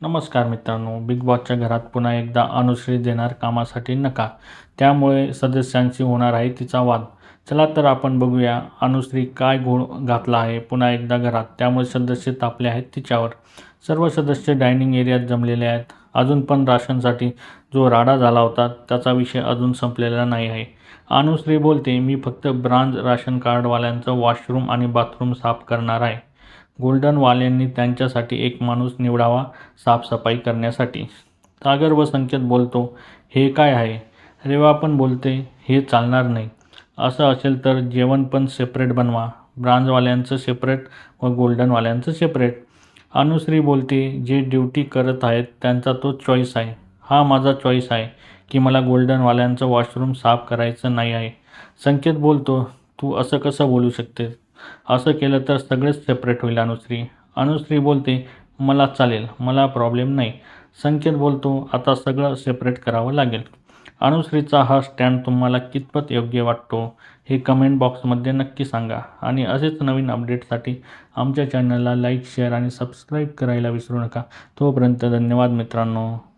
नमस्कार मित्रांनो, बिग बॉसच्या घरात पुन्हा एकदा अनुश्री देणार कामासाठी नकार. त्यामुळे सदस्यांशी होणार आहे तिचा वाद. चला तर आपण बघूया अनुश्री काय घोळ घातला आहे पुन्हा एकदा घरात. त्यामुळे सदस्य तापले आहेत तिच्यावर. सर्व सदस्य डायनिंग एरियात जमलेले आहेत. अजून पण राशनसाठी जो राडा झाला होता त्याचा विषय अजून संपलेला नाही आहे. अनुश्री बोलते, मी फक्त ब्रांच राशन कार्डवाल्यांचं वॉशरूम आणि बाथरूम साफ करणार आहे. गोल्डनवाल्यांनी त्यांच्यासाठी एक माणूस निवडावा साफसफाई करण्यासाठी. सागर व संकेत बोलतो, हे काय आहे? रेवा पण बोलते, हे चालणार नाही. असं असेल तर जेवण पण सेपरेट बनवा. ब्रांचवाल्यांचं सेपरेट व गोल्डनवाल्यांचं सेपरेट. अनुश्री बोलते, जे ड्युटी करत आहेत त्यांचा तो चॉईस आहे. हा माझा चॉईस आहे की मला गोल्डनवाल्यांचं वॉशरूम साफ करायचं नाही आहे. संकेत बोलतो, तू असं कसं बोलू शकते? असं केलं तर सगळेच सेपरेट होईल अनुश्री. अनुश्री बोलते, मला चालेल, मला प्रॉब्लेम नाही. संकेत बोलतो, आता सगळं सेपरेट करावं लागेल. अनुश्रीचा हा स्टँड तुम्हाला कितपत योग्य वाटतो हे कमेंट बॉक्समध्ये नक्की सांगा. आणि असेच नवीन अपडेटसाठी आमच्या चॅनलला लाईक, शेअर आणि सबस्क्राईब करायला विसरू नका. तोपर्यंत धन्यवाद मित्रांनो.